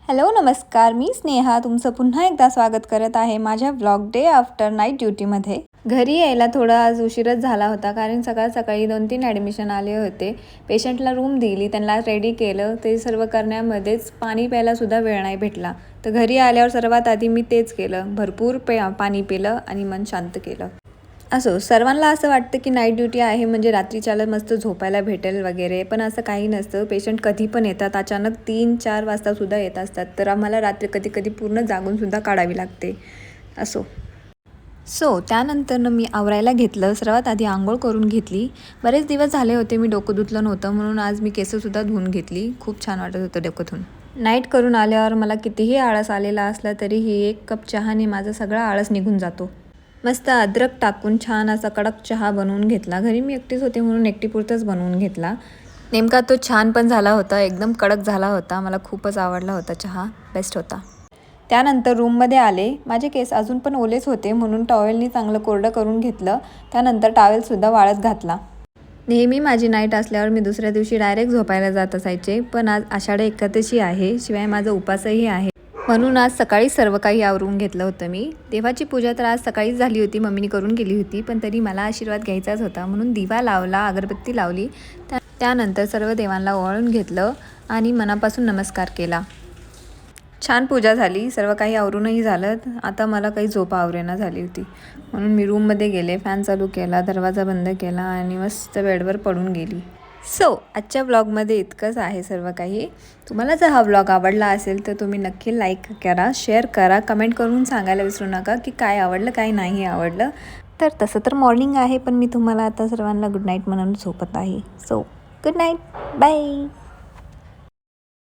Hello नमस्कार, मी स्नेहा तुमचं पुन्हा एकदा स्वागत करत आहे माझ्या व्लॉग डे आफ्टर नाईट ड्युटीमध्ये. घरी यायला थोडा आज उशीरच झाला होता कारण सकाळी 2-3 ॲडमिशन आले होते. पेशंटला रूम दिली, त्यांना रेडी केलं. ते सर्व करण्यामध्येच पाणी प्यायलासुद्धा वेळ नाही भेटला. तर घरी आल्यावर सर्वात आधी मी तेच केलं, भरपूर पाणी पिलं आणि मन शांत केलं. असो, सर्वांना असं वाटतं की नाईट ड्युटी आहे म्हणजे रात्रीच्याला मस्त झोपायला भेटेल वगैरे, पण असं काही नसतं. पेशंट कधी पण येतात, अचानक 3-4 वाजतासुद्धा येत असतात. तर आम्हाला रात्री कधी पूर्ण जागूनसुद्धा काढावी लागते. त्यानंतर मी आवरायला घेतलं. सर्वात आधी आंघोळ करून घेतली. बरेच दिवस झाले होते मी डोकं धुतलं नव्हतं, म्हणून आज मी केससुद्धा धुवून घेतली. खूप छान वाटत होतं डोकं धुवून. नाईट करून आल्यावर मला कितीही आळस आलेला असला तरीही 1 कप चहाने माझा सगळा आळस निघून जातो. मस्त अद्रक टाकून छान असा कडक चहा बनवून घेतला. घरी मी एकटीच होते म्हणून एकटीपुरतंच बनवून घेतला. नेमका तो छान पण झाला होता, एकदम कडक झाला होता. मला खूपच आवडला होता चहा, बेस्ट होता. त्यानंतर रूममध्ये आले. माझे केस अजून पण ओलेच होते म्हणून टॉवेलनी चांगलं कोरडं करून घेतलं. त्यानंतर टॉवेलसुद्धा वाळत घातला. नेहमी माझी नाईट असल्यावर मी दुसऱ्या दिवशी डायरेक्ट झोपायला जात असायचे, पण आज आषाढ एकादशी आहे, शिवाय माझा उपासही आहे, म्हणून आज सकाळी सर्व काही आवरून घेतलं होतं मी. देवाची पूजा तर आज सकाळीच झाली होती, मम्मीने करून गेली होती, पण तरी मला आशीर्वाद घ्यायचाच होता म्हणून दिवा लावला, अगरबत्ती लावली. त्यानंतर सर्व देवांना ओवाळून घेतलं आणि मनापासून नमस्कार केला. छान पूजा झाली, सर्व काही आवरूनही झालं. आता मला काही झोप आवरेना झाली होती म्हणून मी रूममध्ये गेले, फॅन चालू केला, दरवाजा बंद केला आणि मस्त बेडवर पडून गेली. आजच्या व्लॉगमध्ये इतकंच आहे सर्व काही. तुम्हाला जर हा व्लॉग आवडला असेल तर तुम्ही नक्की लाईक करा, शेअर करा, कमेंट करून सांगायला विसरू नका की काय आवडलं काय नाही आवडलं. तर तसं तर मॉर्निंग आहे, पण मी तुम्हाला आता सर्वांना गुड नाईट म्हणून झोपत आहे. Good night, bye.